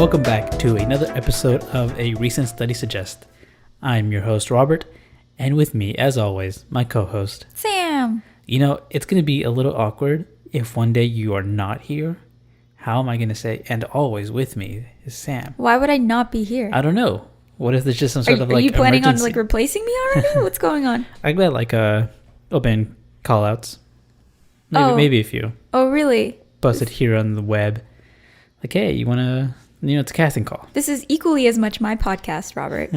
welcome back to another episode of A Recent Study Suggest. I'm your host, Robert, and with me, as always, my co-host, Sam. You know, it's going to be a little awkward if one day you are not here. How am I going to say, and always with me is Sam? Why would I not be here? I don't know. What if there's just some sort of Are like you planning emergency? on like replacing me already? What's going on? I got like open call-outs. Maybe a few. Oh, really? Posted here on the web. Like, hey, you want to, it's a casting call. This is equally as much my podcast, Robert.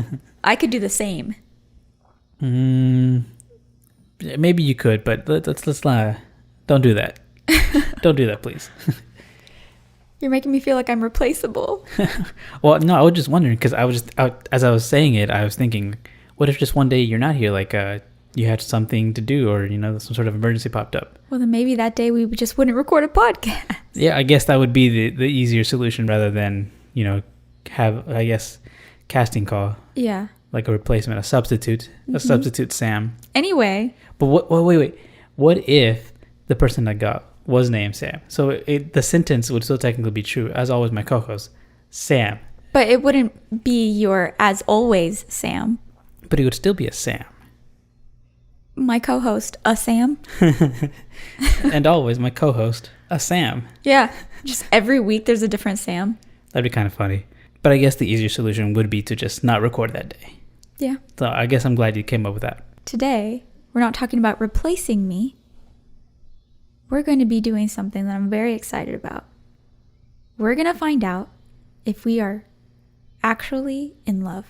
I could do the same. Maybe you could, but let's don't do that. Don't do that, please. You're making me feel like I'm replaceable. Well, no, I was just wondering because as I was saying it, I was thinking, what if just one day you're not here, like you had something to do, or some sort of emergency popped up. Well, then maybe that day we just wouldn't record a podcast. Yeah, I guess that would be the easier solution rather than have, I guess, casting call. Yeah. Like a replacement, a substitute Sam. Anyway. But wait. What if the person I got was named Sam? So the sentence would still technically be true. As always, my co-host, Sam. But it wouldn't be your as always Sam. But it would still be a Sam. My co-host, a Sam. And always my co-host, a Sam. Yeah. Just every week there's a different Sam. That'd be kind of funny. But I guess the easier solution would be to just not record that day. Yeah. So I guess I'm glad you came up with that. Today, we're not talking about replacing me. We're going to be doing something that I'm very excited about. We're going to find out if we are actually in love.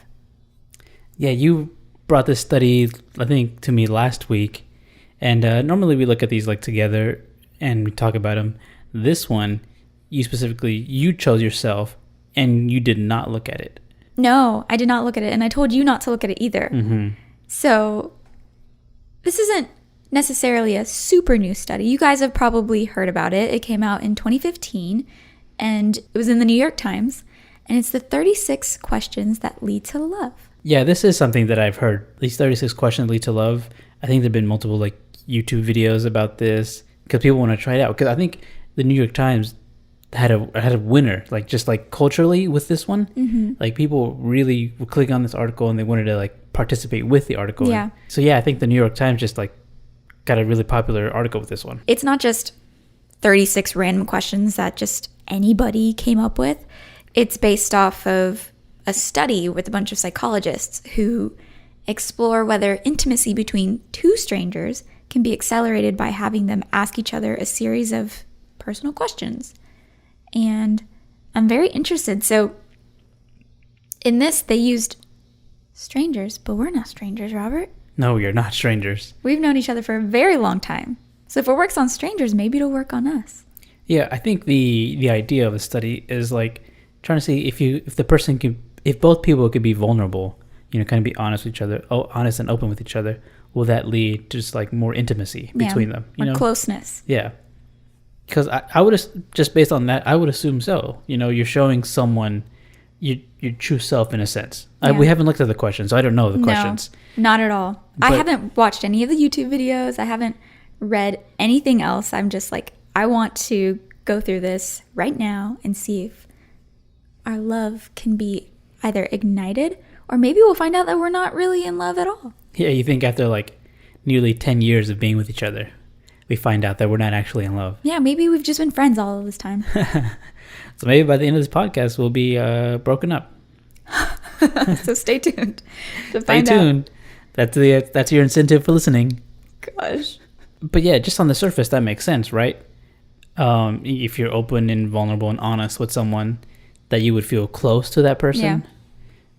Yeah, you brought this study, I think, to me last week. And normally we look at these like together and we talk about them. This one, you chose yourself and you did not look at it. No, I did not look at it. And I told you not to look at it either. Mm-hmm. So this isn't necessarily a super new study. You guys have probably heard about it. It came out in 2015 and it was in the New York Times. And it's the 36 questions that lead to love. Yeah, this is something that I've heard. These 36 questions lead to love. I think there have been multiple like YouTube videos about this because people want to try it out. Because I think the New York Times had a winner, like just like culturally with this one. Mm-hmm. Like people really would click on this article and they wanted to like participate with the article. Yeah. So yeah, I think the New York Times just like got a really popular article with this one. It's not just 36 random questions that just anybody came up with. It's based off of a study with a bunch of psychologists who explore whether intimacy between two strangers can be accelerated by having them ask each other a series of personal questions. And I'm very interested. So in this, they used strangers, but we're not strangers, Robert. No, we are not strangers. We've known each other for a very long time. So if it works on strangers, maybe it'll work on us. Yeah, I think the idea of the study is like trying to see if both people could be vulnerable, kind of be honest with each other, honest and open with each other, will that lead to just like more intimacy between them? More closeness. Yeah. Because I would just based on that, I would assume so. You're showing someone your true self in a sense. Yeah. We haven't looked at the questions, so I don't know the questions. No, not at all. I haven't watched any of the YouTube videos. I haven't read anything else. I'm just like, I want to go through this right now and see if our love can be either ignited or maybe we'll find out that we're not really in love at all. Yeah, you think after like nearly 10 years of being with each other, we find out that we're not actually in love. Yeah, maybe we've just been friends all of this time. So maybe by the end of this podcast, we'll be broken up. So stay tuned to Stay tuned. That's your incentive for listening. Gosh. But yeah, just on the surface, that makes sense, right? If you're open and vulnerable and honest with someone, that you would feel close to that person.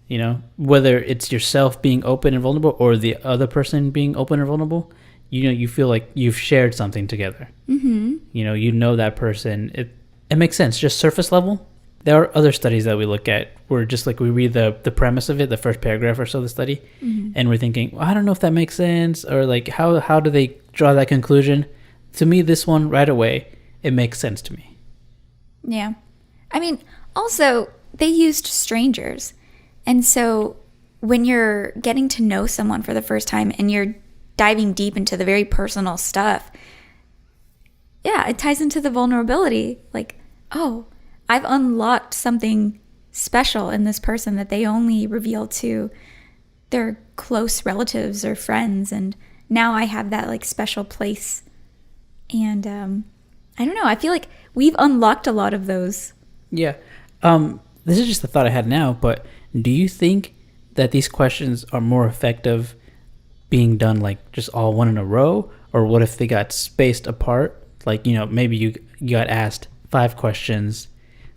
Yeah. Whether it's yourself being open and vulnerable or the other person being open and vulnerable, you feel like you've shared something together. Mm-hmm. That person. It makes sense. Just surface level. There are other studies that we look at where just like we read the premise of it, the first paragraph or so of the study, and we're thinking, well, I don't know if that makes sense, or like how do they draw that conclusion? To me, this one right away, it makes sense to me. Yeah. I mean, also, they used strangers. And so when you're getting to know someone for the first time and you're diving deep into the very personal stuff, yeah, it ties into the vulnerability. Like, oh, I've unlocked something special in this person that they only reveal to their close relatives or friends. And now I have that like special place. And I don't know. I feel like we've unlocked a lot of those. Yeah. This is just the thought I had now, but do you think that these questions are more effective being done like just all one in a row? Or what if they got spaced apart? Like, maybe you got asked 5 questions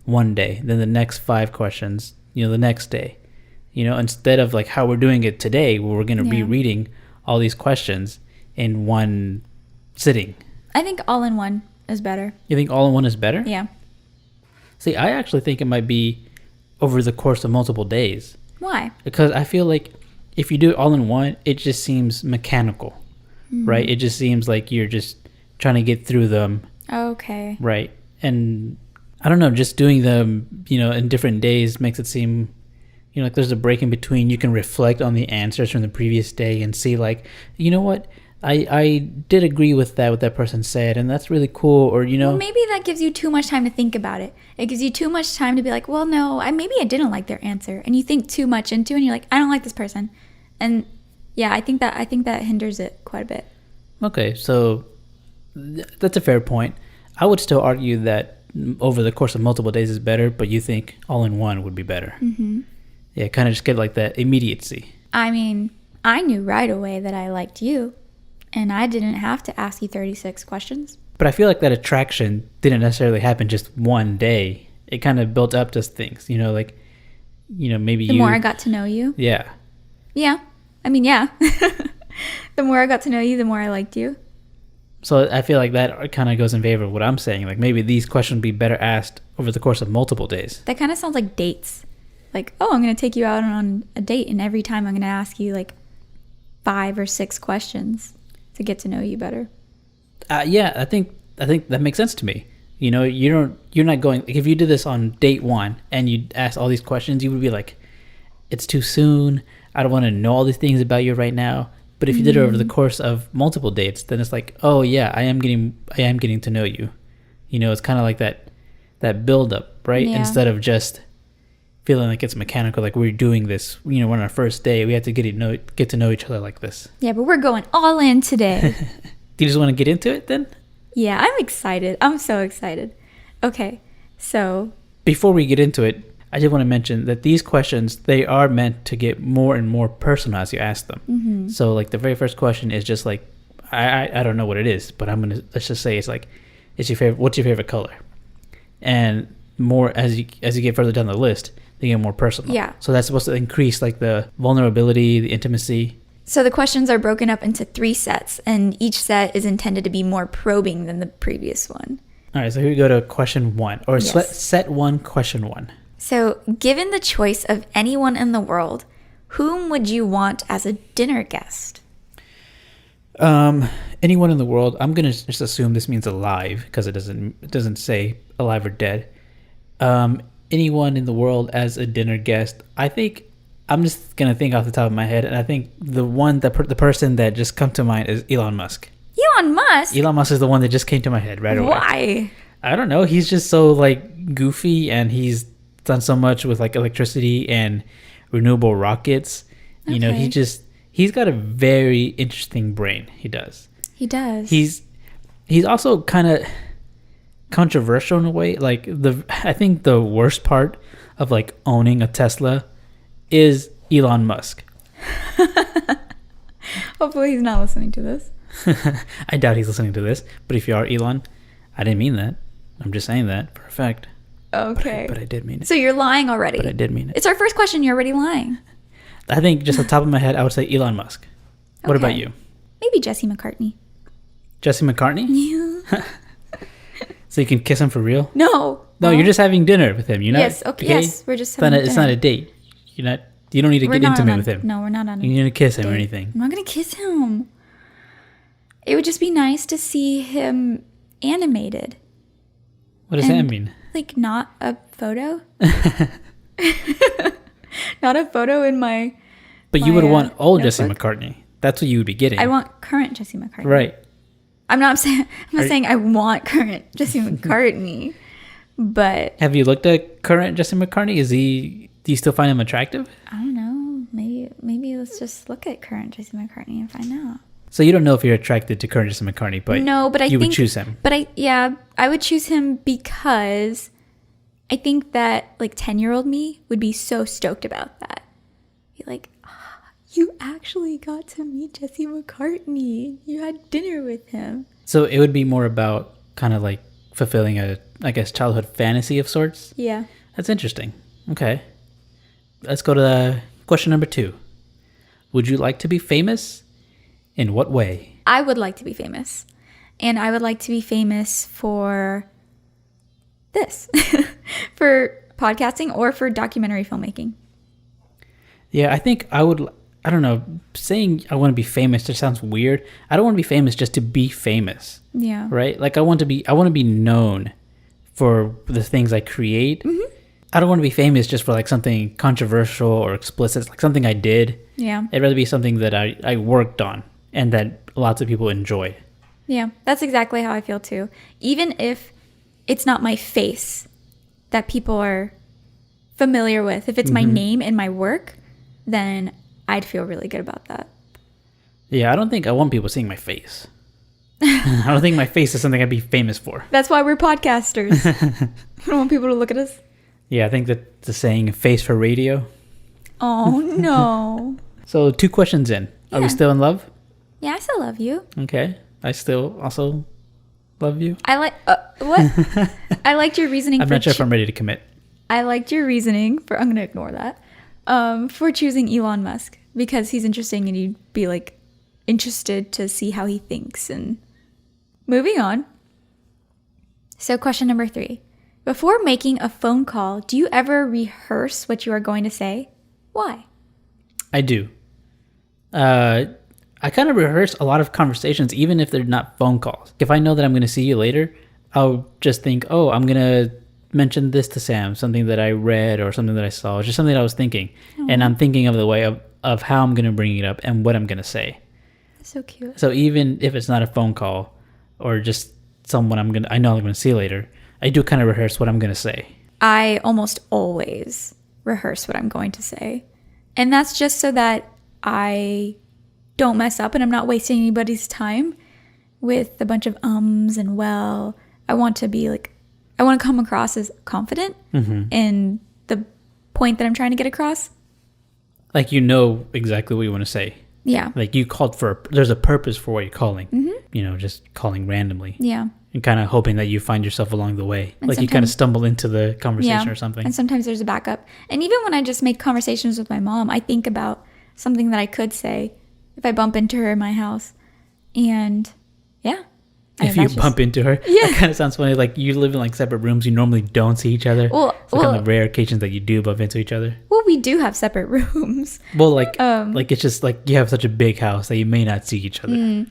one day, then the next 5 questions, the next day. Instead of like how we're doing it today, where we're going to be reading all these questions in one sitting. I think all in one is better. You think all in one is better? Yeah. See, I actually think it might be over the course of multiple days. Why? Because I feel like if you do it all in one, it just seems mechanical, right? It just seems like you're just trying to get through them. Okay. Right. And I don't know, just doing them, in different days makes it seem, like there's a break in between. You can reflect on the answers from the previous day and see like, you know what? I did agree with what that person said, and that's really cool. Or, Well, maybe that gives you too much time to think about it. It gives you too much time to be like, well, no, maybe I didn't like their answer. And you think too much into it, and you're like, I don't like this person. And yeah, I think that hinders it quite a bit. Okay, so that's a fair point. I would still argue that over the course of multiple days is better, but you think all in one would be better. Mm-hmm. Yeah, kind of just get like that immediacy. I mean, I knew right away that I liked you, and I didn't have to ask you 36 questions. But I feel like that attraction didn't necessarily happen just one day. It kind of built up to things, maybe The more I got to know you. Yeah. Yeah. I mean, yeah. The more I got to know you, the more I liked you. So I feel like that kind of goes in favor of what I'm saying. Like maybe these questions would be better asked over the course of multiple days. That kind of sounds like dates. Like, oh, I'm going to take you out on a date, and every time I'm going to ask you like 5 or 6 questions to get to know you better. Yeah, I think that makes sense to me. You're not going, like, if you did this on date 1 and you asked all these questions, you would be like, it's too soon. I don't want to know all these things about you right now. But if you did it over the course of multiple dates, then it's like, oh yeah, I am getting to know you. It's kind of like that build up, right? Yeah. Instead of just feeling like it's mechanical, like we're doing this, we're on our first day, we have to get to know each other like this. Yeah, but we're going all in today. Do you just want to get into it then? Yeah, I'm excited. I'm so excited. Okay, so before we get into it, I just want to mention that these questions, they are meant to get more and more personal as you ask them. Mm-hmm. So like the very first question is just like, I don't know what it is, but let's just say it's like, what's your favorite color? And more as you get further down the list, they get more personal. Yeah. So that's supposed to increase like the vulnerability, the intimacy. So the questions are broken up into 3 sets, and each set is intended to be more probing than the previous one. All right, so here we go to question 1, or Yes. set 1, question 1. So, given the choice of anyone in the world, whom would you want as a dinner guest? Anyone in the world. I'm gonna just assume this means alive because it doesn't say alive or dead. Anyone in the world as a dinner guest. I think I'm just gonna think off the top of my head, and I think the person that just come to mind is Elon Musk. Elon Musk? Elon Musk is the one that just came to my head right away. Why? I don't know. He's just so like goofy, and he's done so much with like electricity and renewable rockets. Okay. He's got a very interesting brain. He does. He does. He's also kind of controversial in a way. Like I think the worst part of like owning a Tesla is Elon Musk. Hopefully he's not listening to this. I doubt he's listening to this, but if you are, Elon, I didn't mean that. I'm just saying that for a fact. Okay. But I did mean it. So you're lying already. But I did mean it. It's our first question. You're already lying. I think just off the top of my head, I would say Elon Musk. What Okay. about you? Maybe Jesse McCartney. Jesse McCartney? Yeah. So you can kiss him for real? No. No, you're just having dinner with him. You're not, Yes. Okay. Yes. We're just It's not, having it's not dinner. a date. You don't need to We're get not intimate on- with him. No, we're not on. You need to kiss him or date. anything. I'm not gonna kiss him. It would just be nice to see him animated. What does that mean? Like not a photo. Not a photo in my. But you would want old Jesse notebook. McCartney. That's what you would be getting. I want current Jesse McCartney. Right. I'm not saying I want current Jesse McCartney, But have you looked at current Jesse McCartney? Do you still find him attractive? I don't know. Maybe let's just look at current Jesse McCartney and find out. So you don't know if you're attracted to current Jesse McCartney, but no, but you would choose him. But I would choose him because I think that like 10-year-old me would be so stoked about that. Be like, you actually got to meet Jesse McCartney. You had dinner with him. So it would be more about kind of like fulfilling a, I guess, childhood fantasy of sorts. Yeah. That's interesting. Okay. Let's go to question number 2. Would you like to be famous? In what way? I would like to be famous. And I would like to be famous for this. For podcasting or for documentary filmmaking. Yeah, I think I would... I don't know. Saying I want to be famous just sounds weird. I don't want to be famous just to be famous. Yeah. Right? Like I want to be known for the things I create. Mm-hmm. I don't want to be famous just for like something controversial or explicit, like something I did. Yeah. It'd rather be something that I worked on and that lots of people enjoyed. Yeah, that's exactly how I feel too. Even if it's not my face that people are familiar with, if it's my name and my work, then I'd feel really good about that. Yeah, I don't think I want people seeing my face. I don't think my face is something I'd be famous for. That's why we're podcasters. I don't want people to look at us. Yeah, I think that the saying face for radio. Oh, no. So 2 questions in. Are we still in love? Yeah, I still love you. Okay. I still also love you. I like... what? I liked your reasoning I'm not sure if I'm ready to commit. I liked your reasoning for... I'm going to ignore that. For choosing Elon Musk. Because he's interesting and you'd be like interested to see how he thinks. And moving on. So question number 3. Before making a phone call, do you ever rehearse what you are going to say? Why? I do. I kind of rehearse a lot of conversations, even if they're not phone calls. If I know that I'm going to see you later, I'll just think, oh, I'm going to mention this to Sam, something that I read or something that I saw, just something that I was thinking. And I'm thinking of the way of how I'm going to bring it up and what I'm going to say. That's so cute. So even if it's not a phone call or just someone I know I'm going to see later, I do kind of rehearse what I'm going to say. I almost always rehearse what I'm going to say. And that's just so that I don't mess up and I'm not wasting anybody's time with a bunch of ums and well. I want to come across as confident in the point that I'm trying to get across. Like you know exactly what you want to say. Yeah. Like you called there's a purpose for what you're calling. You know, just calling randomly. Yeah. And kind of hoping that you find yourself along the way. And like you kind of stumble into the conversation or something. And sometimes there's a backup. And even when I just make conversations with my mom, I think about something that I could say if I bump into her in my house. And yeah. If you bump into her, that kind of sounds funny. Like you live in like separate rooms. You normally don't see each other. Well, on the rare occasions that you do bump into each other. Well, we do have separate rooms. Well, like it's just like you have such a big house that you may not see each other.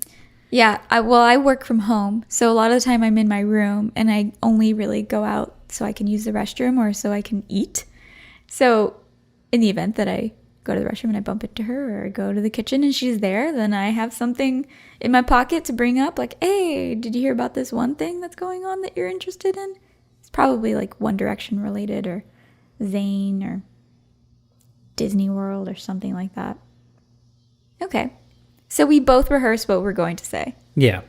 Yeah. I work from home. So a lot of the time I'm in my room and I only really go out so I can use the restroom or so I can eat. So in the event that I go to the restroom and I bump into her or I go to the kitchen and she's there, then I have something in my pocket to bring up like, hey, did you hear about this one thing that's going on that you're interested in? It's probably like One Direction related or Zayn or Disney World or something like that. Okay. So we both rehearse what we're going to say. Yeah.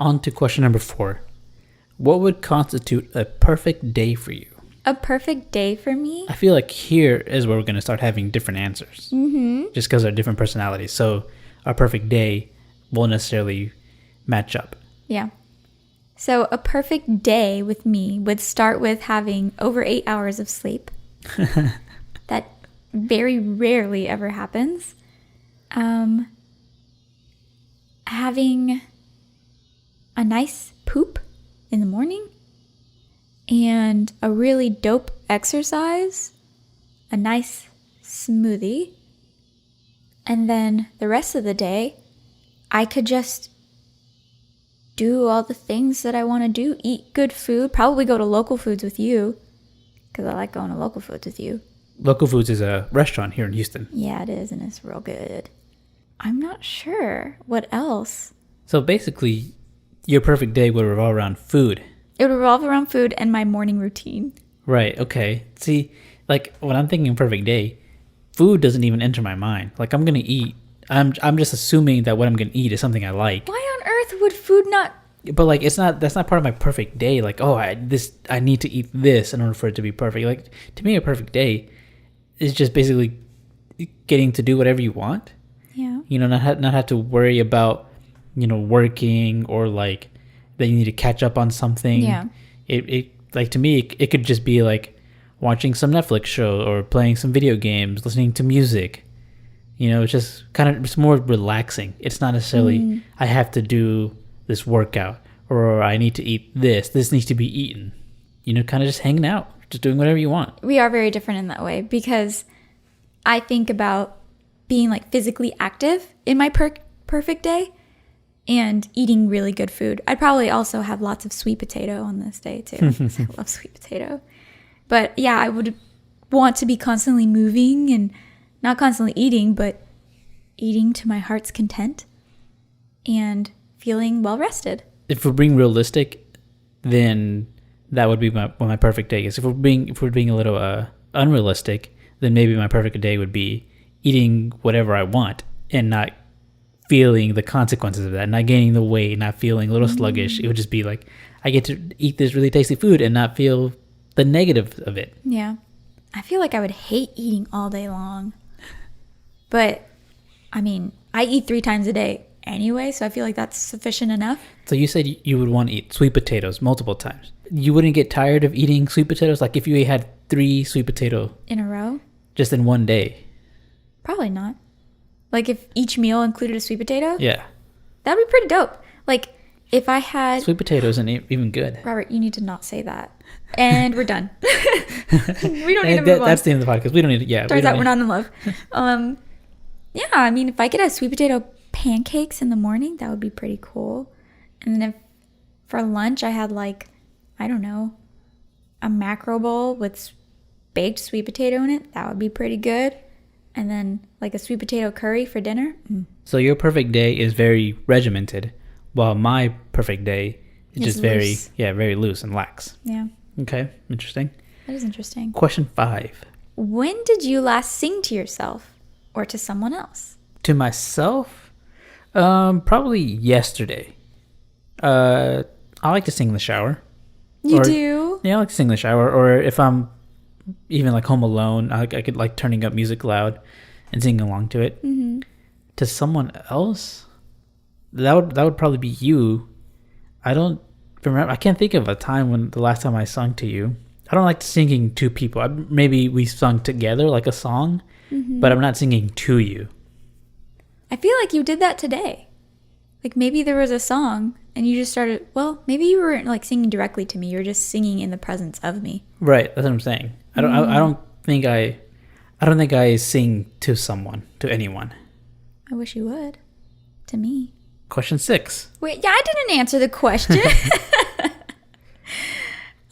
On to question number 4. What would constitute a perfect day for you? A perfect day for me? I feel like here is where we're going to start having different answers. Just because of different personalities. So our perfect day won't necessarily match up. Yeah. So a perfect day with me would start with having over 8 hours of sleep. That very rarely ever happens. Having a nice poop in the morning. And a really dope exercise, a nice smoothie, and then the rest of the day, I could just do all the things that I want to do, eat good food, probably go to Local Foods with you, because I like going to Local Foods with you. Local Foods is a restaurant here in Houston. Yeah, it is, and it's real good. I'm not sure what else. So basically, your perfect day would revolve around food. It would revolve around food and my morning routine. Right. Okay. See, like when I'm thinking perfect day, food doesn't even enter my mind. Like I'm gonna eat. I'm just assuming that what I'm gonna eat is something I like. Why on earth would food not? But like it's not. That's not part of my perfect day. Like I need to eat this in order for it to be perfect. Like to me, a perfect day is just basically getting to do whatever you want. Yeah. You know, not have to worry about, you know, working or like that you need to catch up on something. Yeah. It like to me it could just be like watching some Netflix show or playing some video games, listening to music. You know, it's just it's more relaxing. It's not necessarily I have to do this workout or I need to eat this. This needs to be eaten. You know, kind of just hanging out, just doing whatever you want. We are very different in that way because I think about being like physically active in my perfect day and eating really good food. I'd probably also have lots of sweet potato on this day too. I love sweet potato. But yeah, I would want to be constantly moving and not constantly eating, but eating to my heart's content and feeling well rested. If we're being realistic, then that would be what my perfect day is. If we're being a little unrealistic, then maybe my perfect day would be eating whatever I want and not feeling the consequences of that, not gaining the weight, not feeling a little sluggish. It would just be like I get to eat this really tasty food and not feel the negative of it. Yeah. I feel like I would hate eating all day long. But, I mean, I eat 3 times a day anyway, so I feel like that's sufficient enough. So you said you would want to eat sweet potatoes multiple times. You wouldn't get tired of eating sweet potatoes? Like if you had 3 sweet potato In a row? just in one day? Probably not. Like if each meal included a sweet potato? Yeah. That'd be pretty dope. Like if I had... Sweet potato isn't even good. Robert, you need to not say that. And we're done. We don't need to move on. That's the end of the podcast. We don't need to... Yeah. Turns out we're not in love. Yeah, I mean, if I could have sweet potato pancakes in the morning, that would be pretty cool. And then if for lunch I had like, I don't know, a macro bowl with baked sweet potato in it, that would be pretty good. And then like a sweet potato curry for dinner. So your perfect day is very regimented, while my perfect day is just loose. very loose and lax. Yeah. Okay, interesting. That is interesting. Question 5. When did you last sing to yourself or to someone else? To myself, probably yesterday. I like to sing in the shower. You do? Yeah, I like to sing in the shower. Or if I'm even like home alone, I could like turning up music loud and singing along to it. Mm-hmm. To someone else, that would probably be you. I don't remember. I can't think of a time when the last time I sung to you. I don't like singing to people. Maybe we sung together like a song, but I'm not singing to you. I feel like you did that today. Like maybe there was a song and you just started, well, maybe you weren't like singing directly to me. You were just singing in the presence of me. Right. That's what I'm saying. I don't think I sing to someone, to anyone. I wish you would. To me. Question 6. Wait, yeah, I didn't answer the question.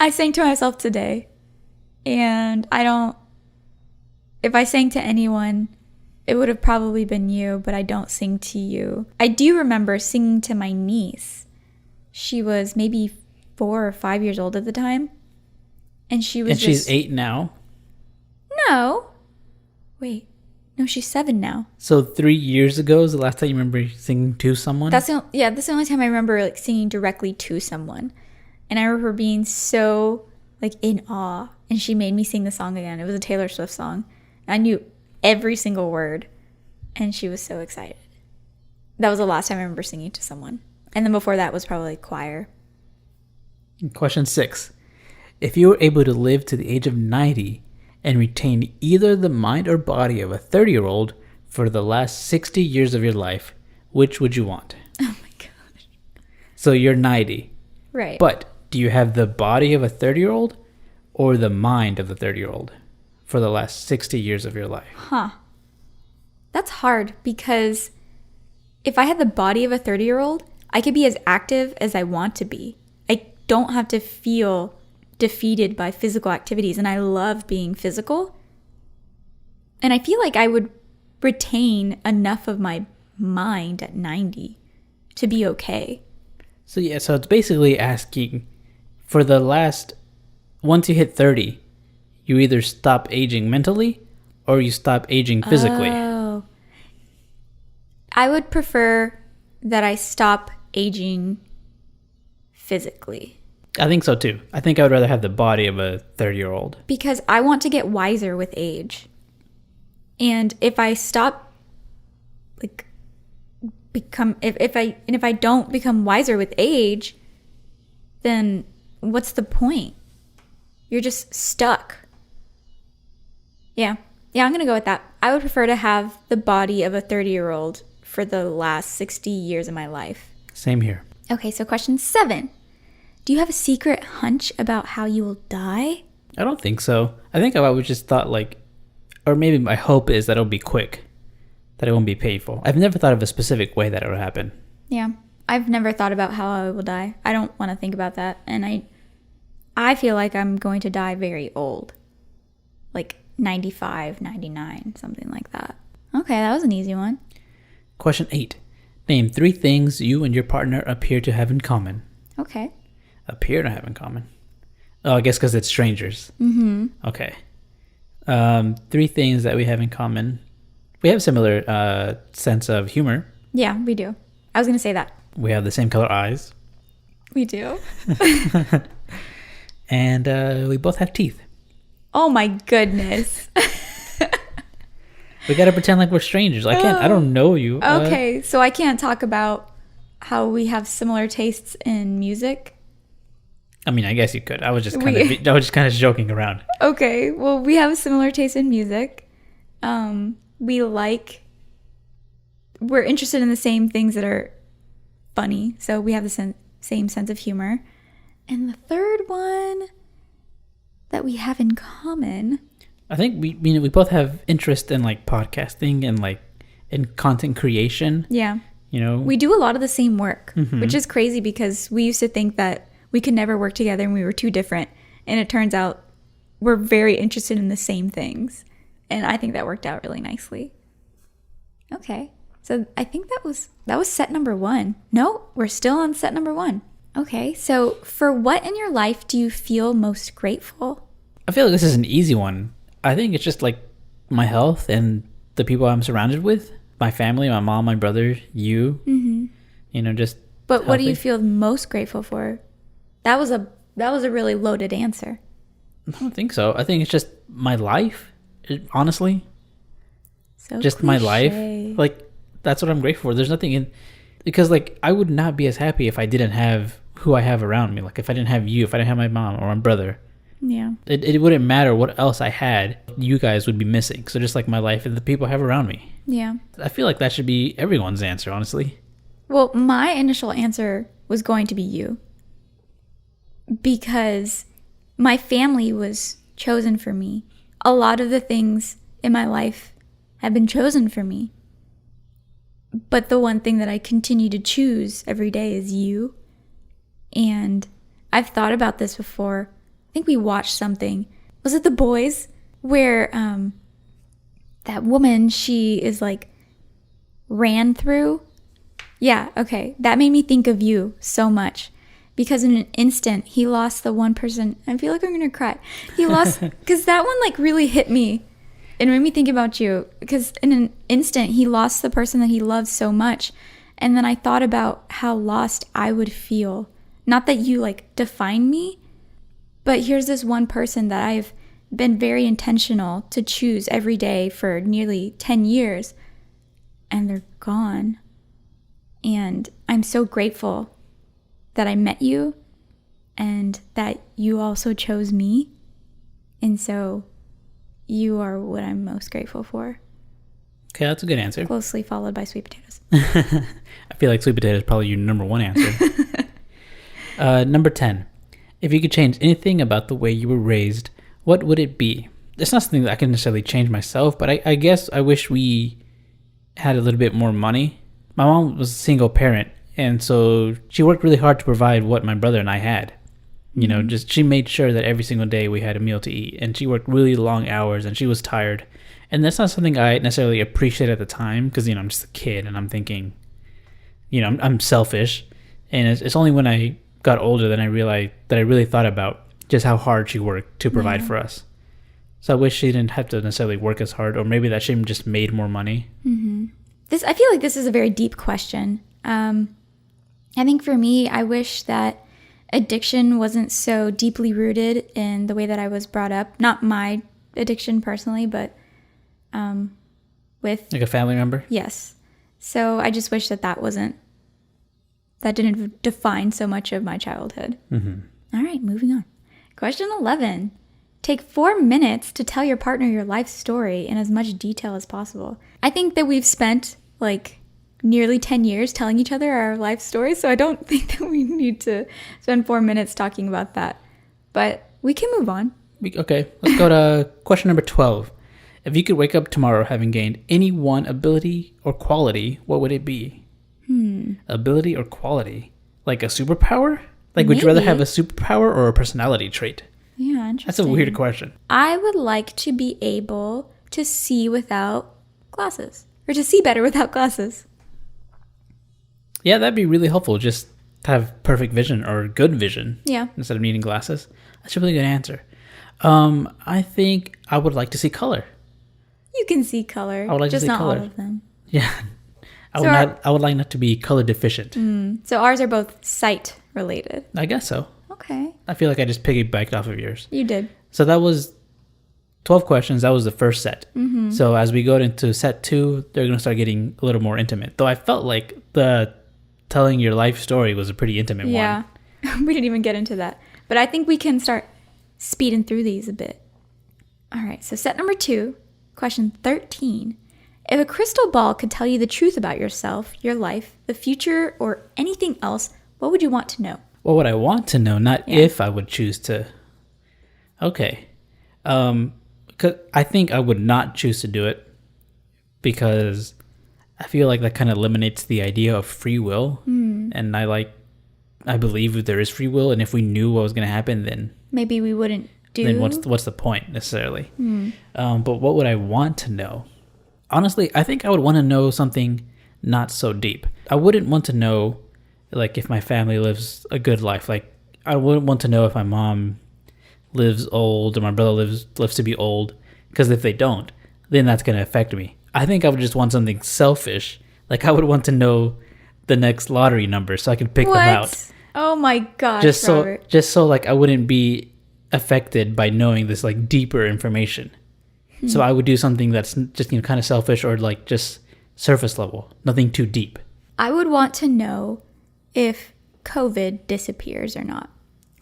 I sang to myself today. And if I sang to anyone, it would have probably been you, but I don't sing to you. I do remember singing to my niece. She was maybe 4 or 5 years old at the time. And she's 8 now? No. Wait. No, she's 7 now. So 3 years ago is the last time you remember singing to someone? That's the only time I remember like singing directly to someone. And I remember being so like in awe. And she made me sing the song again. It was a Taylor Swift song. I knew every single word. And she was so excited. That was the last time I remember singing to someone. And then before that was probably choir. Question 6. If you were able to live to the age of 90 and retain either the mind or body of a 30-year-old for the last 60 years of your life, which would you want? Oh my gosh. So you're 90. Right. But do you have the body of a 30-year-old or the mind of the 30-year-old for the last 60 years of your life? Huh. That's hard because if I had the body of a 30-year-old, I could be as active as I want to be. I don't have to feel defeated by physical activities, and I love being physical. And I feel like I would retain enough of my mind at 90 to be okay. So it's basically asking for the last, once you hit 30, you either stop aging mentally or you stop aging physically. Oh. I would prefer that I stop aging physically. I think so too. I think I would rather have the body of a 30-year-old. Because I want to get wiser with age. And if I stop, like, if I don't become wiser with age, then what's the point? You're just stuck. Yeah, I'm gonna go with that. I would prefer to have the body of a 30-year-old for the last 60 years of my life. Same here. Okay, so question 7. Do you have a secret hunch about how you will die? I don't think so. I think I would just thought like, or maybe my hope is that it'll be quick, that it won't be painful. I've never thought of a specific way that it will happen. Yeah, I've never thought about how I will die. I don't want to think about that. And I feel like I'm going to die very old. Like 95, 99, something like that. Okay, that was an easy one. Question 8. Name 3 things you and your partner appear to have in common. Okay. Appear to have in common. Oh, I guess because it's strangers. Mm-hmm. Okay. 3 things that we have in common. We have similar sense of humor. Yeah, we do. I was going to say that. We have the same color eyes. We do. And we both have teeth. Oh my goodness. We gotta pretend like we're strangers. I don't know you. Okay, so I can't talk about how we have similar tastes in music. I mean, I guess you could. I was just kind of joking around. Okay, well, we have a similar taste in music. We're interested in the same things that are funny, so we have the same sense of humor. And the third one that we have in common, I think we both have interest in like podcasting and like in content creation. Yeah. You know, we do a lot of the same work, which is crazy because we used to think that we could never work together and we were too different. And it turns out we're very interested in the same things. And I think that worked out really nicely. Okay. So I think that was set number 1. No, we're still on set number 1. Okay. So for what in your life do you feel most grateful? I feel like this is an easy one. I think it's just like my health and the people I'm surrounded with. My family, my mom, my brother, you. Mm-hmm. You know, just But healthy. What do you feel most grateful for? That was a really loaded answer. I don't think so. I think it's just my life, honestly. So just cliche. My life. Like, that's what I'm grateful for. There's nothing in... Because, like, I would not be as happy if I didn't have who I have around me. Like, if I didn't have you, if I didn't have my mom or my brother. Yeah. It wouldn't matter what else I had. You guys would be missing. So just like my life and the people I have around me. Yeah. I feel like that should be everyone's answer, honestly. Well, my initial answer was going to be you. Because my family was chosen for me. A lot of the things in my life have been chosen for me. But the one thing that I continue to choose every day is you. And I've thought about this before. I think we watched something. Was it The Boys? Where that woman, she is like ran through. Yeah, okay. That made me think of you so much. Because in an instant, he lost the one person. I feel like I'm going to cry. He lost, because that one like really hit me. It made me think about you. Because in an instant, he lost the person that he loved so much. And then I thought about how lost I would feel. Not that you like define me, but here's this one person that I've been very intentional to choose every day for nearly 10 years. And they're gone. And I'm so grateful that I met you and that you also chose me. And so you are what I'm most grateful for. Okay, that's a good answer. Closely followed by sweet potatoes. I feel like sweet potato is probably your number 1 answer. Number 10. If you could change anything about the way you were raised, what would it be? It's not something that I can necessarily change myself, but I guess I wish we had a little bit more money. My mom was a single parent, and so she worked really hard to provide what my brother and I had. You know, just she made sure that every single day we had a meal to eat, and she worked really long hours, and she was tired. And that's not something I necessarily appreciate at the time, because, you know, I'm just a kid, and I'm thinking, you know, I'm selfish. And it's only when I got older, then I realized that I really thought about just how hard she worked to provide for us. So I wish she didn't have to necessarily work as hard, or maybe that she just made more money. I feel like this is a very deep question. I think for me, I wish that addiction wasn't so deeply rooted in the way that I was brought up. Not my addiction personally, but with... Like a family member? Yes. So I just wish that didn't define so much of my childhood. All right, moving on. Question 11. Take 4 minutes to tell your partner your life story in as much detail as possible. I think that we've spent like nearly 10 years telling each other our life stories, so I don't think that we need to spend 4 minutes talking about that. But we can move on. Okay, let's go to question number 12. If you could wake up tomorrow having gained any one ability or quality, what would it be? Ability or quality? Like a superpower? Like, would you rather have a superpower or a personality trait? Yeah, interesting. That's a weird question. I would like to be able to see without glasses. Or to see better without glasses. Yeah, that'd be really helpful. Just to have perfect vision or good vision. Yeah. Instead of needing glasses. That's a really good answer. I think I would like to see color. You can see color. I would like just to see not color. all of them. Yeah. I would like not to be color deficient. So ours are both sight related. I guess so. Okay. I feel like I just piggybacked off of yours. You did. So that was 12 questions. That was the first set. So as we go into set 2, they're going to start getting a little more intimate. Though I felt like the telling your life story was a pretty intimate one. Yeah. We didn't even get into that. But I think we can start speeding through these a bit. All right. So set number 2, question 13. If a crystal ball could tell you the truth about yourself, your life, the future, or anything else, what would you want to know? What would I want to know? Not if I would choose to. Okay. 'Cause I think I would not choose to do it because I feel like that kind of eliminates the idea of free will. And I believe there is free will. And if we knew what was going to happen, then maybe we wouldn't do. Then what's the point necessarily? But what would I want to know? Honestly, I think I would want to know something not so deep. I wouldn't want to know, like, if my family lives a good life. Like, I wouldn't want to know if my mom lives old or my brother lives to be old. Because if they don't, then that's going to affect me. I think I would just want something selfish. Like, I would want to know the next lottery number so I can pick them out. Oh my gosh, Robert. Just so like I wouldn't be affected by knowing this like deeper information. So I would do something that's just, kind of selfish or like just surface level, nothing too deep. I would want to know if COVID disappears or not.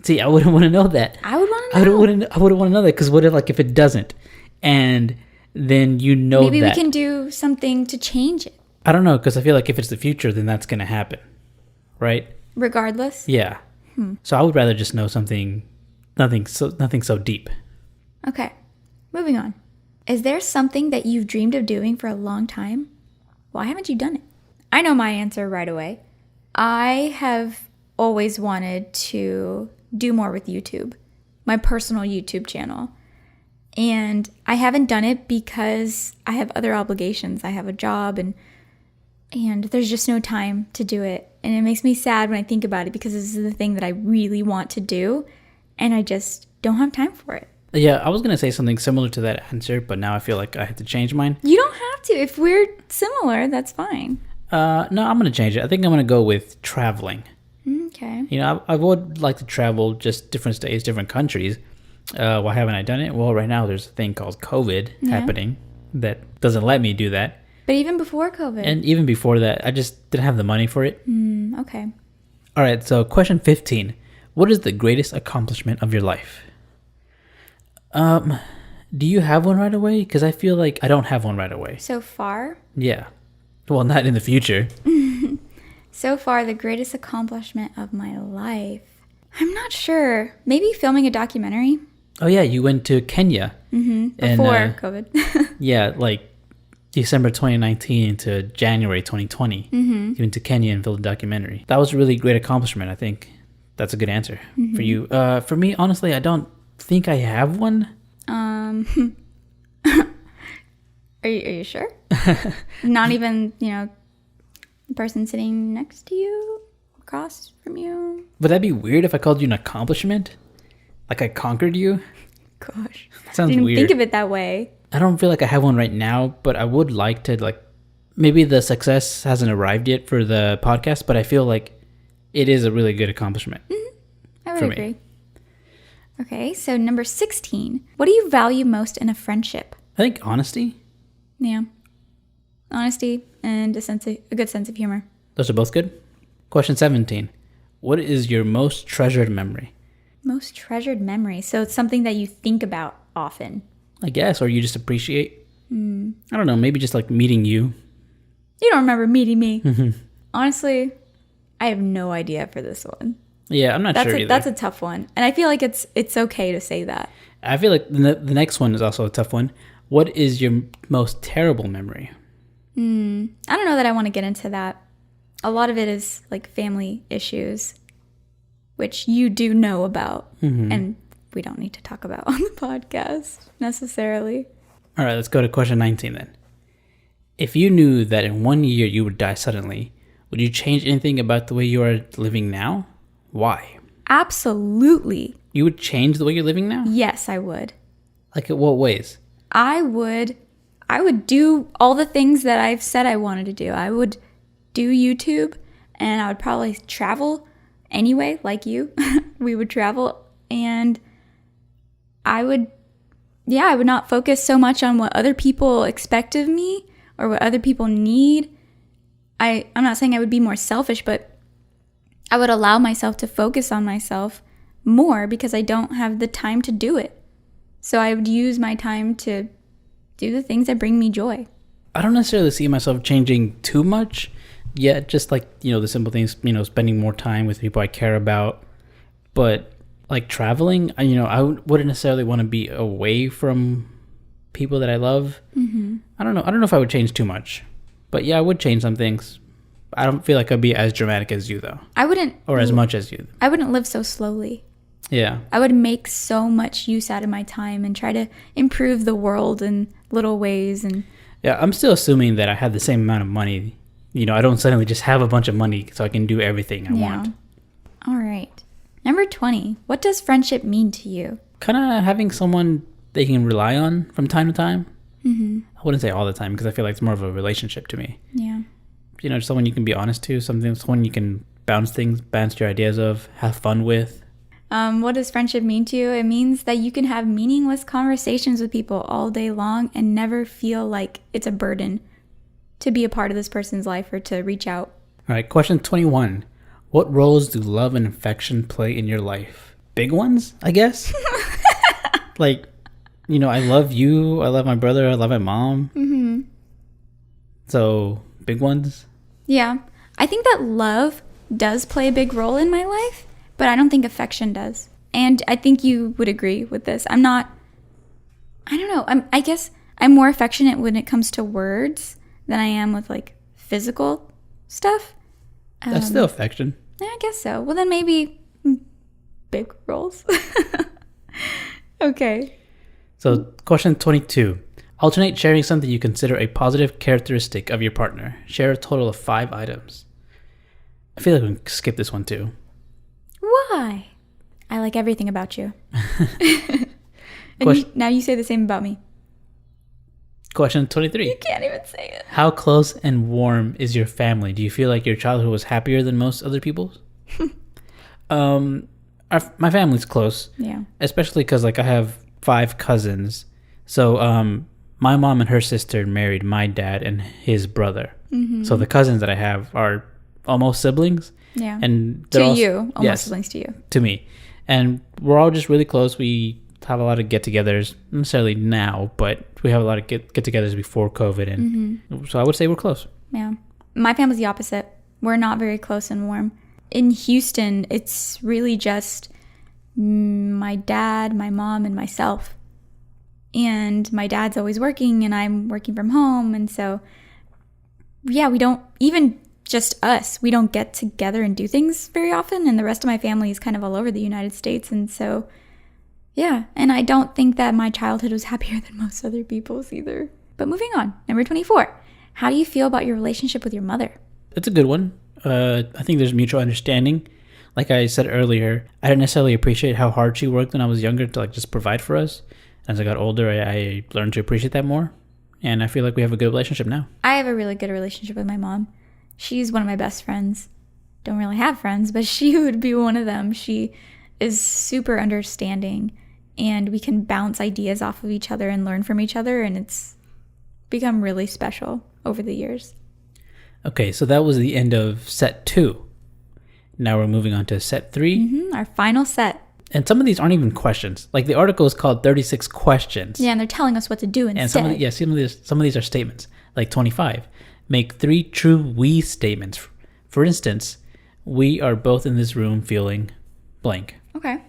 See, I wouldn't want to know that. I would want to know. I wouldn't want to know that because what if it doesn't? And then maybe we can do something to change it. I don't know, because I feel like if it's the future, then that's going to happen, right? Regardless? Yeah. So I would rather just know nothing so deep. Okay, moving on. Is there something that you've dreamed of doing for a long time? Why haven't you done it? I know my answer right away. I have always wanted to do more with YouTube, my personal YouTube channel. And I haven't done it because I have other obligations. I have a job and there's just no time to do it. And it makes me sad when I think about it because this is the thing that I really want to do and I just don't have time for it. Yeah, I was going to say something similar to that answer, but now I feel like I have to change mine. You don't have to. If we're similar, that's fine. No, I'm going to change it. I think I'm going to go with traveling. Okay. I would like to travel just different states, different countries. Why haven't I done it? Well, right now there's a thing called COVID happening that doesn't let me do that. But even before COVID. And even before that, I just didn't have the money for it. Okay. All right, so question 15. What is the greatest accomplishment of your life? Do you have one right away? Because I feel like I don't have one right away. So far? Yeah. Well, not in the future. So far, the greatest accomplishment of my life. I'm not sure. Maybe filming a documentary. Oh, yeah. You went to Kenya. Before COVID. Yeah, like December 2019 to January 2020. You went to Kenya and filmed a documentary. That was a really great accomplishment. I think that's a good answer for you. For me, honestly, I don't think I have one. Are you sure? Not even, the person sitting next to you? across from you. Would that be weird if I called you an accomplishment? Like I conquered you? Gosh. That sounds Didn't weird. think of it that way. I don't feel like I have one right now, but I would like to, like, maybe the success hasn't arrived yet for the podcast, but I feel like it is a really good accomplishment. I would agree. Okay, so number 16. What do you value most in a friendship? I think honesty. Yeah. Honesty and a good sense of humor. Those are both good. Question 17. What is your most treasured memory? Most treasured memory. So it's something that you think about often. I guess, or you just appreciate. I don't know, maybe just like meeting you. You don't remember meeting me. Honestly, I have no idea for this one. Yeah, I'm not sure either. That's a tough one. And I feel like it's okay to say that. I feel like the next one is also a tough one. What is your most terrible memory? I don't know that I want to get into that. A lot of it is like family issues, which you do know about. And we don't need to talk about on the podcast necessarily. All right, let's go to question 19 then. If you knew that in 1 year you would die suddenly, would you change anything about the way you are living now? Why? Absolutely. You would change the way you're living now? Yes, I would. Like, in what ways? I would do all the things that I've said I wanted to do. I would do YouTube, and I would probably travel anyway, like you. We would travel, and I would not focus so much on what other people expect of me or what other people need. I'm not saying I would be more selfish, but I would allow myself to focus on myself more because I don't have the time to do it. So I would use my time to do the things that bring me joy. I don't necessarily see myself changing too much yet, just like, the simple things, spending more time with people I care about. But like traveling, I wouldn't necessarily want to be away from people that I love. I don't know if I would change too much. But yeah, I would change some things. I don't feel like I'd be as dramatic as you, though. I wouldn't. Or as much as you. I wouldn't live so slowly. Yeah. I would make so much use out of my time and try to improve the world in little ways. And yeah, I'm still assuming that I have the same amount of money. I don't suddenly just have a bunch of money so I can do everything I want. All right. Number 20. What does friendship mean to you? Kind of having someone they can rely on from time to time. I wouldn't say all the time because I feel like it's more of a relationship to me. Yeah. Someone you can be honest to, someone you can bounce your ideas of, have fun with. What does friendship mean to you? It means that you can have meaningless conversations with people all day long and never feel like it's a burden to be a part of this person's life or to reach out. All right, question 21. What roles do love and affection play in your life? Big ones, I guess? Like, I love you, I love my brother, I love my mom. So, big ones? Yeah. I think that love does play a big role in my life, but I don't think affection does. And I think you would agree with this. I don't know. I guess I'm more affectionate when it comes to words than I am with like physical stuff. That's still affection. Yeah, I guess so. Well, then maybe big roles. Okay. So, question 22. Alternate sharing something you consider a positive characteristic of your partner. Share a total of 5 items. I feel like we can skip this one too. Why? I like everything about you. Now you say the same about me. Question 23. You can't even say it. How close and warm is your family? Do you feel like your childhood was happier than most other people's? My family's close. Yeah. Especially because I have 5 cousins. So my mom and her sister married my dad and his brother. So the cousins that I have are almost siblings. Yeah. And almost siblings to you. To me. And we're all just really close. We have a lot of get-togethers, not necessarily now, but we have a lot of get-togethers before COVID. And so I would say we're close. Yeah. My family's the opposite. We're not very close and warm. In Houston, it's really just my dad, my mom, and myself. And my dad's always working and I'm working from home. And so, yeah, we don't, even just us, we don't get together and do things very often. And the rest of my family is kind of all over the United States. And so, yeah. And I don't think that my childhood was happier than most other people's either. But moving on, number 24. How do you feel about your relationship with your mother? It's a good one. I think there's mutual understanding. Like I said earlier, I didn't necessarily appreciate how hard she worked when I was younger to like just provide for us. As I got older, I learned to appreciate that more. And I feel like we have a good relationship now. I have a really good relationship with my mom. She's one of my best friends. Don't really have friends, but she would be one of them. She is super understanding, and we can bounce ideas off of each other and learn from each other, and it's become really special over the years. Okay, so that was the end of set 2. Now we're moving on to set 3. Our final set. And some of these aren't even questions. Like the article is called 36 questions. Yeah, and they're telling us what to do instead. And some of these are statements. Like 25. Make 3 true we statements. For instance, we are both in this room feeling blank. Okay.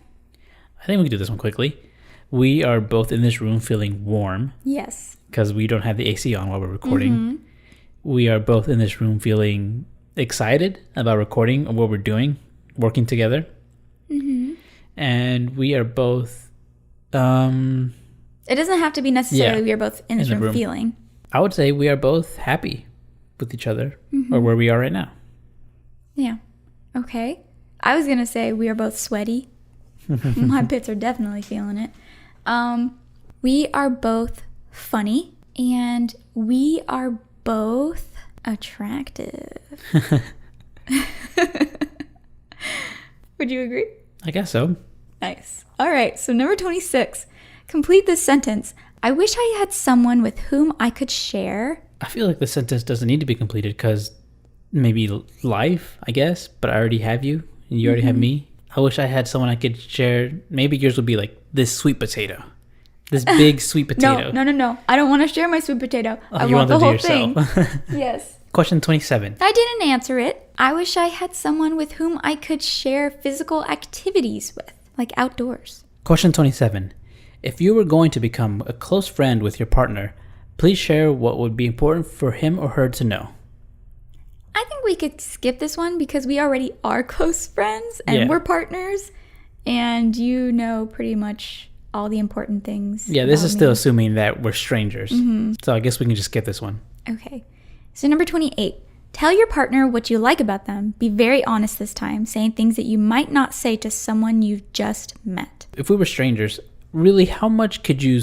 I think we can do this one quickly. We are both in this room feeling warm. Yes. Because we don't have the AC on while we're recording. We are both in this room feeling excited about recording or what we're doing, working together. And we are both... it doesn't have to be necessarily we are both in this room feeling. I would say we are both happy with each other or where we are right now. Yeah. Okay. I was going to say we are both sweaty. My pits are definitely feeling it. We are both funny, and we are both attractive. Would you agree? I guess so. Nice. All right. So number 26. Complete this sentence. I wish I had someone with whom I could share. I feel like the sentence doesn't need to be completed because maybe life, I guess, but I already have you and you already have me. I wish I had someone I could share. Maybe yours would be like this sweet potato. This big sweet potato. No. I don't want to share my sweet potato. I you want the whole yourself. thing. Yes. Question 27. I didn't answer it. I wish I had someone with whom I could share physical activities with, like outdoors. Question 27. If you were going to become a close friend with your partner, please share what would be important for him or her to know. I think we could skip this one because we already are close friends and we're partners, and you know pretty much all the important things. Yeah, this is still assuming that we're strangers. So I guess we can just skip this one. Okay. So number 28. Tell your partner what you like about them. Be very honest this time, saying things that you might not say to someone you've just met. If we were strangers, really, how much could you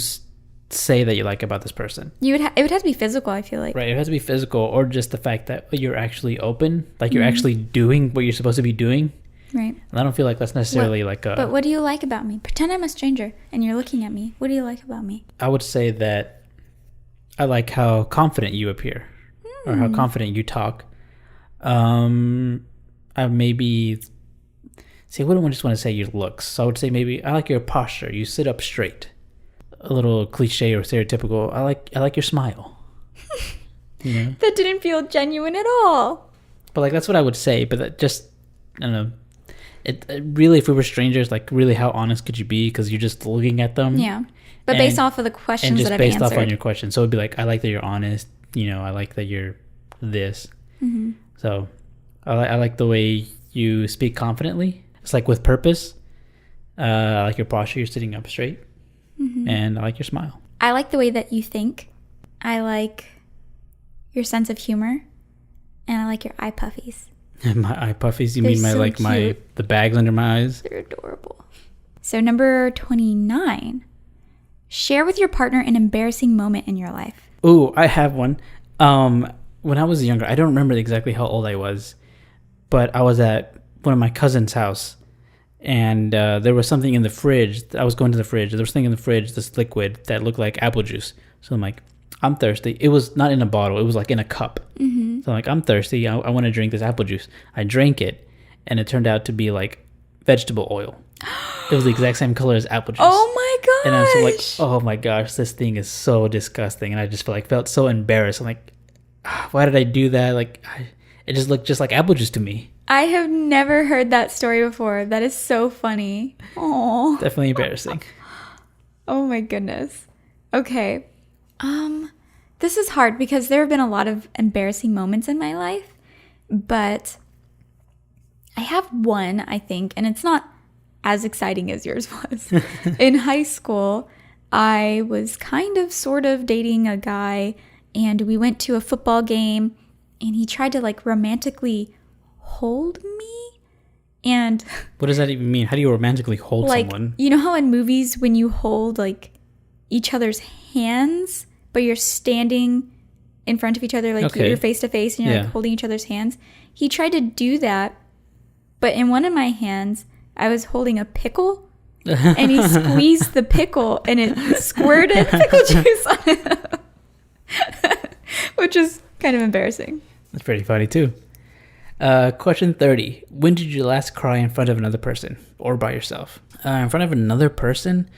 say that you like about this person? It would have to be physical, I feel like. Right, it has to be physical, or just the fact that you're actually open, like you're actually doing what you're supposed to be doing. Right. And I don't feel like that's necessarily But what do you like about me? Pretend I'm a stranger and you're looking at me. What do you like about me? I would say that I like how confident you appear, or how confident you talk. I maybe... See, I wouldn't just want to say your looks. So I would say maybe I like your posture. You sit up straight. A little cliche or stereotypical. I like your smile. You know? That didn't feel genuine at all. But like that's what I would say. But that just, I don't know. It really, if we were strangers, like really, how honest could you be? Because you're just looking at them. Yeah. But based off of the questions that I've answered. And just based off on your question. So it'd be like, I like that you're honest. You know, I like that you're this. So I like the way you speak confidently. It's like with purpose. I like your posture. You're sitting up straight. And I like your smile. I like the way that you think. I like your sense of humor. And I like your eye puffies. My eye puffies? You mean the bags under my eyes? They're adorable. So number 29. Share with your partner an embarrassing moment in your life. Ooh, I have one. When I was younger, I don't remember exactly how old I was, but I was at one of my cousin's house, and there was something in the fridge. I was going to the fridge. There was something in the fridge, this liquid that looked like apple juice. So I'm like, I'm thirsty. It was not in a bottle. It was like in a cup. So I'm like, I'm thirsty. I want to drink this apple juice. I drank it, and it turned out to be like vegetable oil. It was the exact same color as apple juice. Oh my gosh. And I was like, oh my gosh, this thing is so disgusting. And I just felt so embarrassed. I'm like, why did I do that? Like, it just looked just like apple juice to me. I have never heard that story before. That is so funny. Oh, definitely embarrassing. Oh my goodness. Okay. This is hard because there have been a lot of embarrassing moments in my life, but I have one, I think, and it's not as exciting as yours was. In high school, I was sort of dating a guy, and we went to a football game, and he tried to like romantically hold me. And what does that even mean? How do you romantically hold like, someone? you know how in movies when you hold like each other's hands, but you're standing in front of each other, like you're face to face and you're like holding each other's hands? He tried to do that, but in one of my hands, I was holding a pickle and he squeezed the pickle and it squirted pickle juice on it, which is kind of embarrassing. That's pretty funny too. Question 30. When did you last cry in front of another person or by yourself? In front of another person?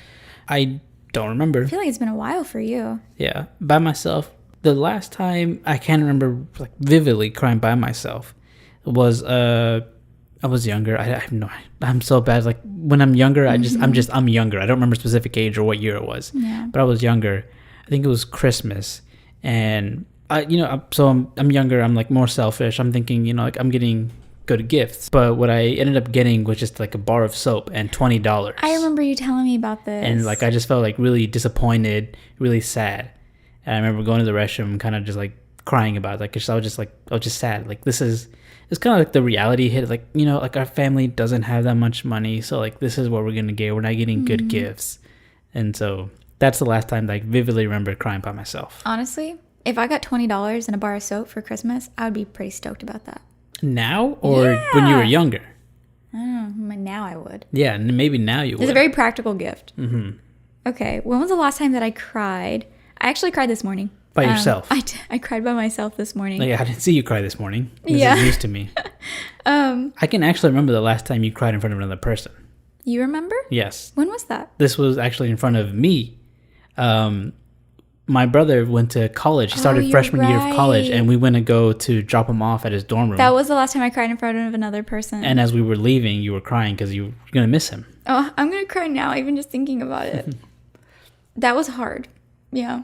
I don't remember. I feel like it's been a while for you. Yeah. By myself. The last time I can remember like vividly crying by myself was I was younger. I have no. I'm so bad. Like when I'm younger, I'm younger. I don't remember specific age or what year it was. Yeah. But I was younger. I think it was Christmas, and I'm younger. I'm like more selfish. I'm thinking, like I'm getting good gifts. But what I ended up getting was just like a bar of soap and $20. I remember you telling me about this. And like I just felt like really disappointed, really sad. And I remember going to the restroom, kind of just like crying about it. Like I was just sad. Like it's kind of like the reality hit. Like like our family doesn't have that much money, so like this is what we're gonna get. We're not getting good gifts, and so that's the last time that I vividly remember crying by myself. Honestly, if I got $20 and a bar of soap for Christmas, I would be pretty stoked about that. Now or when you were younger? I don't know. Now I would. Yeah, maybe now you would. It's a very practical gift. Mm-hmm. Okay, when was the last time that I cried? I actually cried this morning. By yourself? I cried by myself this morning. Like, I didn't see you cry this morning. This is news to me. I can actually remember the last time you cried in front of another person. You remember? Yes. When was that? This was actually in front of me. My brother went to college. He started freshman year of college, and we went to go to drop him off at his dorm room. That was the last time I cried in front of another person. And as we were leaving, you were crying because you were going to miss him. Oh, I'm going to cry now, even just thinking about it. That was hard. Yeah.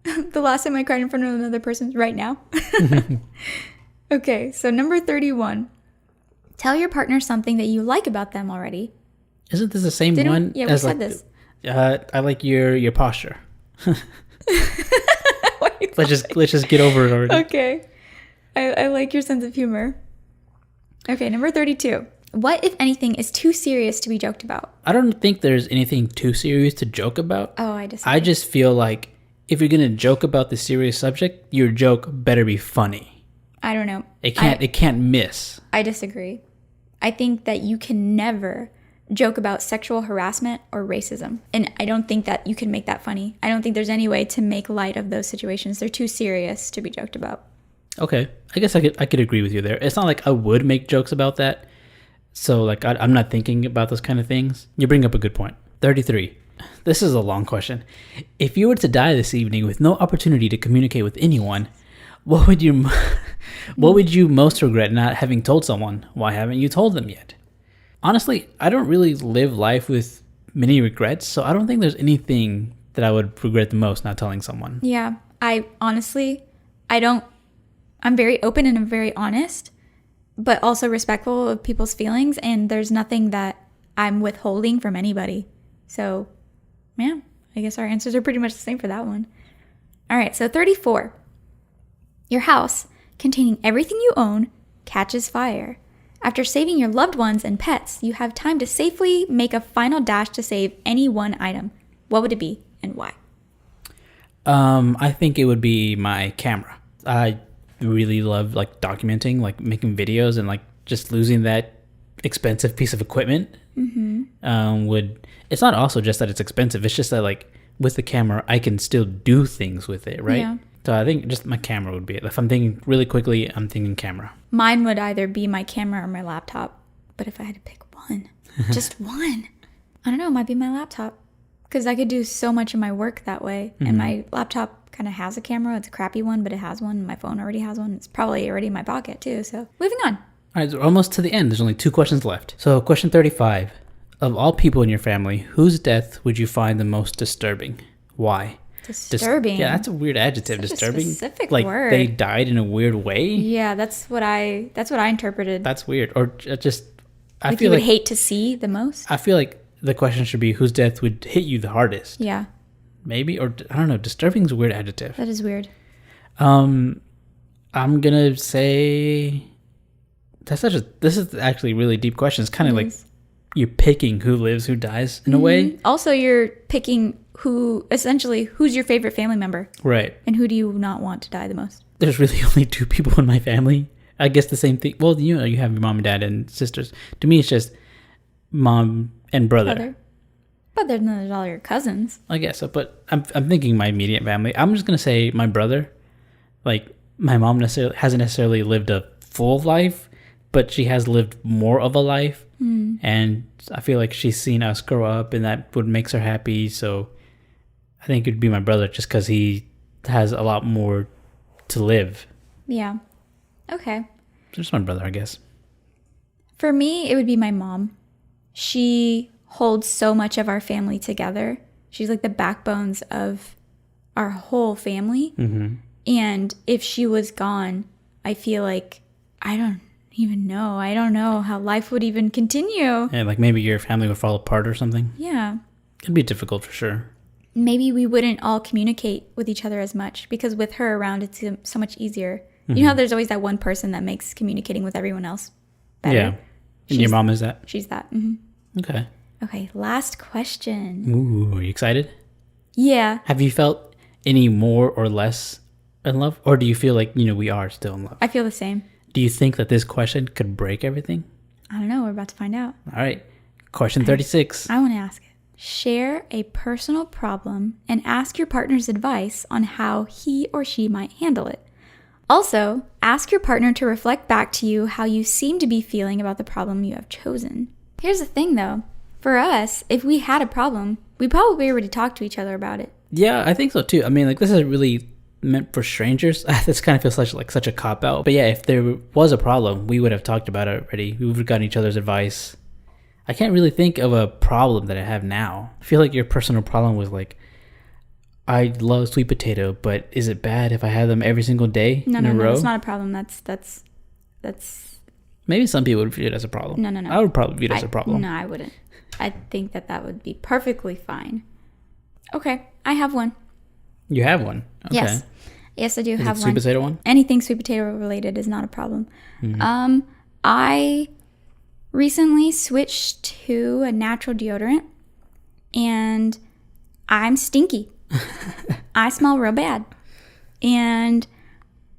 The last time I cried in front of another person right now. Okay, so number 31. Tell your partner something that you like about them already. Isn't this the same one? Yeah, we said this. I like your posture. let's just get over it already. Okay. I like your sense of humor. Okay, number 32. What, if anything, is too serious to be joked about? I don't think there's anything too serious to joke about. Oh, I disagree. I just feel like if you're going to joke about the serious subject, your joke better be funny. I don't know. It can't miss. I disagree. I think that you can never joke about sexual harassment or racism. And I don't think that you can make that funny. I don't think there's any way to make light of those situations. They're too serious to be joked about. Okay. I guess I could agree with you there. It's not like I would make jokes about that. So like I'm not thinking about those kind of things. You bring up a good point. 33. This is a long question. If you were to die this evening with no opportunity to communicate with anyone, what would you most regret not having told someone? Why haven't you told them yet? Honestly, I don't really live life with many regrets, so I don't think there's anything that I would regret the most not telling someone. Yeah, I don't. I'm very open and I'm very honest, but also respectful of people's feelings, and there's nothing that I'm withholding from anybody. So, yeah, I guess our answers are pretty much the same for that one. All right, so 34. Your house, containing everything you own, catches fire. After saving your loved ones and pets, you have time to safely make a final dash to save any one item. What would it be and why? I think it would be my camera. I really love like documenting, like making videos, and like just losing that expensive piece of equipment it's not also just that it's expensive. It's just that like with the camera, I can still do things with it, right? Yeah. So I think just my camera would be it. If I'm thinking really quickly, I'm thinking camera. Mine would either be my camera or my laptop. But if I had to pick one, just one, I don't know, it might be my laptop. Because I could do so much of my work that way. And my laptop kind of has a camera. It's a crappy one, but it has one. My phone already has one. It's probably already in my pocket too. So moving on. All right, so we're almost to the end. There's only 2 questions left. So question 35. Of all people in your family, whose death would you find the most disturbing? Why? Disturbing. Yeah, that's a weird adjective. Such disturbing. A specific like word. They died in a weird way. Yeah, that's what I interpreted. That's weird. Or just I like feel you would like hate to see the most. I feel like the question should be whose death would hit you the hardest. Yeah. Maybe, or I don't know. Disturbing is a weird adjective. That is weird. I'm gonna say This is actually a really deep question. It's kind of like you're picking who lives, who dies in a way. Also, you're picking who's your favorite family member. Right. And who do you not want to die the most? There's really only 2 people in my family. I guess the same thing. Well, you have your mom and dad and sisters. To me, it's just mom and brother. But then there's all your cousins. I guess so. But I'm thinking my immediate family. I'm just going to say my brother. Like, my mom hasn't necessarily lived a full life, but she has lived more of a life. And I feel like she's seen us grow up, and that would makes her happy. So I think it'd be my brother, just because he has a lot more to live. Yeah. Okay. Just my brother, I guess. For me, it would be my mom. She holds so much of our family together. She's like the backbones of our whole family. Mm-hmm. And if she was gone, I feel like I don't know how life would even continue. Yeah, like maybe your family would fall apart or something. Yeah. It'd be difficult for sure. Maybe we wouldn't all communicate with each other as much, because with her around, it's so much easier. Mm-hmm. You know how there's always that one person that makes communicating with everyone else better? Yeah. And your mom is that? She's that. Mm-hmm. Okay. Okay, last question. Ooh, are you excited? Yeah. Have you felt any more or less in love? Or do you feel like, we are still in love? I feel the same. Do you think that this question could break everything? I don't know. We're about to find out. All right. Question 36. I want to ask it. Share a personal problem and ask your partner's advice on how he or she might handle it. Also, ask your partner to reflect back to you how you seem to be feeling about the problem you have chosen. Here's the thing, though. For us, if we had a problem, we probably already talked to each other about it. Yeah, I think so, too. I mean, like, this is really meant for strangers. This kind of feels such a cop-out. But yeah, if there was a problem, we would have talked about it already. We would have gotten each other's advice. I can't really think of a problem that I have now. I feel like your personal problem was like, I love sweet potato, but is it bad if I have them every single day in a row? No, it's not a problem. That's. Maybe some people would view it as a problem. No. I would probably view it as a problem. No, I wouldn't. I think that would be perfectly fine. Okay, I have one. You have one? Okay. Yes, I do have one. Sweet potato one? Anything sweet potato related is not a problem. Mm-hmm. I recently switched to a natural deodorant, and I'm stinky. I smell real bad. And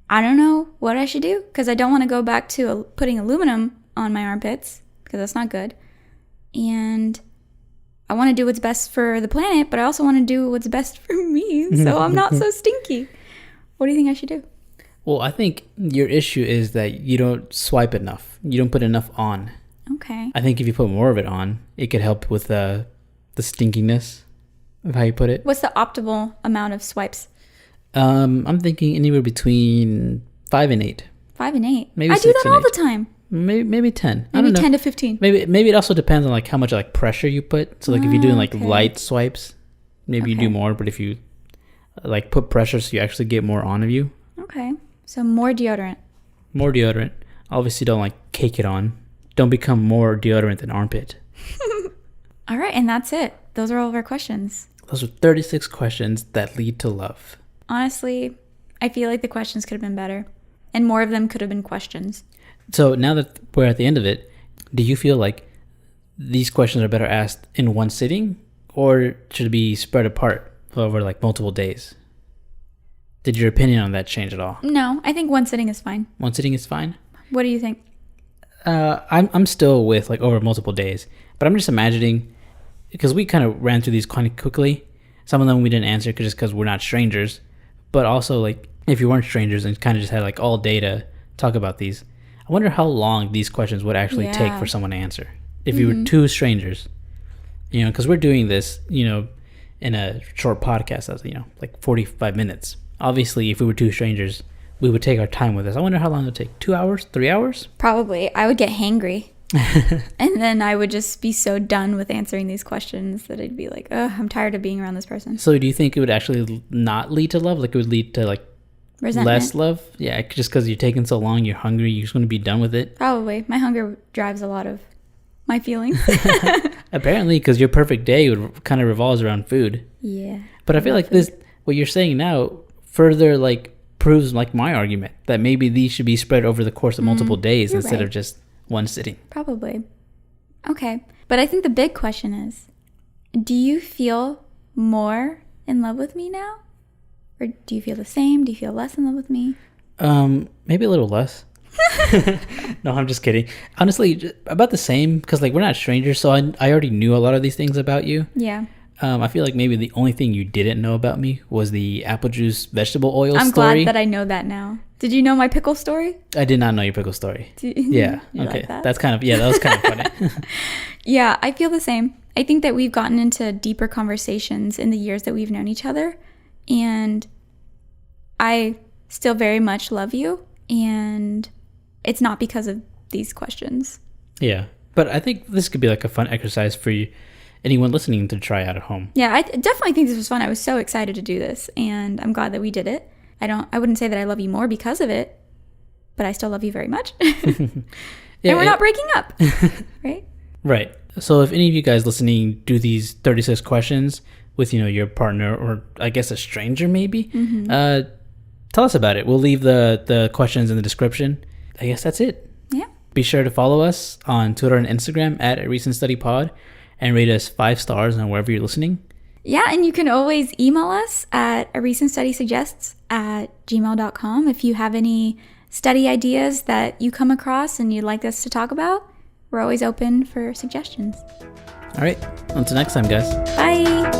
I don't know what I should do, because I don't want to go back to putting aluminum on my armpits, because that's not good. And I want to do what's best for the planet, but I also want to do what's best for me, so I'm not so stinky. What do you think I should do? Well, I think your issue is that you don't swipe enough. You don't put enough on. Okay. I think if you put more of it on, it could help with the stinkiness of how you put it. What's the optimal amount of swipes? I'm thinking anywhere between 5 and 8. 5 and 8. Maybe I do that all 8. the time. Maybe 10. Maybe 10 to 15. Maybe it also depends on like how much like pressure you put. So like if you're doing like light swipes, maybe you do more. But if you like put pressure, so you actually get more on of you. Okay. So more deodorant. More deodorant. Obviously, don't like cake it on. Don't become more deodorant than armpit. All right, and that's it. Those are all of our questions. Those are 36 questions that lead to love. Honestly, I feel like the questions could have been better, and more of them could have been questions. So now that we're at the end of it, do you feel like these questions are better asked in one sitting, or should it be spread apart over like multiple days? Did your opinion on that change at all? No, I think one sitting is fine. One sitting is fine? What do you think? I'm still with like over multiple days, but I'm just imagining, because we kind of ran through these kind of quickly. Some of them we didn't answer just because we're not strangers, but also like if you weren't strangers and kind of just had like all day to talk about these, I wonder how long these questions would actually take for someone to answer. If you were two strangers, because we're doing this, in a short podcast that's, like 45 minutes. Obviously, if we were two strangers, we would take our time with this. I wonder how long it would take. 2 hours? 3 hours? Probably. I would get hangry. And then I would just be so done with answering these questions that I'd be like, oh, I'm tired of being around this person. So do you think it would actually not lead to love? Like it would lead to like resentment? Less love? Yeah, just because you're taking so long, you're hungry, you're just going to be done with it? Probably. My hunger drives a lot of my feelings. Apparently, because your perfect day would kind of revolves around food. Yeah. But I feel like what you're saying now further like proves like my argument that maybe these should be spread over the course of multiple days instead of just one sitting. Probably. Okay. But I think the big question is, do you feel more in love with me now? Or do you feel the same? Do you feel less in love with me? Maybe a little less. No, I'm just kidding. Honestly, about the same, because like we're not strangers, so I already knew a lot of these things about you. Yeah. I feel like maybe the only thing you didn't know about me was the apple juice vegetable oil story. I'm glad that I know that now. Did you know my pickle story? I did not know your pickle story. Yeah. Okay. Like that? That's kind of, that was kind of funny. Yeah, I feel the same. I think that we've gotten into deeper conversations in the years that we've known each other. And I still very much love you. And it's not because of these questions. Yeah. But I think this could be like a fun exercise for you, anyone listening, to try out at home. Yeah, I definitely think this was fun. I was so excited to do this, and I'm glad that we did it. I wouldn't say that I love you more because of it, but I still love you very much. Yeah, and we're not breaking up, right? Right. So if any of you guys listening do these 36 questions with, your partner, or I guess a stranger maybe, tell us about it. We'll leave the questions in the description. I guess that's it. Yeah. Be sure to follow us on Twitter and Instagram at A Recent Study Pod, and rate us 5 stars on wherever you're listening. Yeah, and you can always email us at arecentstudysuggests@gmail.com if you have any study ideas that you come across and you'd like us to talk about. We're always open for suggestions. All right. Until next time, guys. Bye.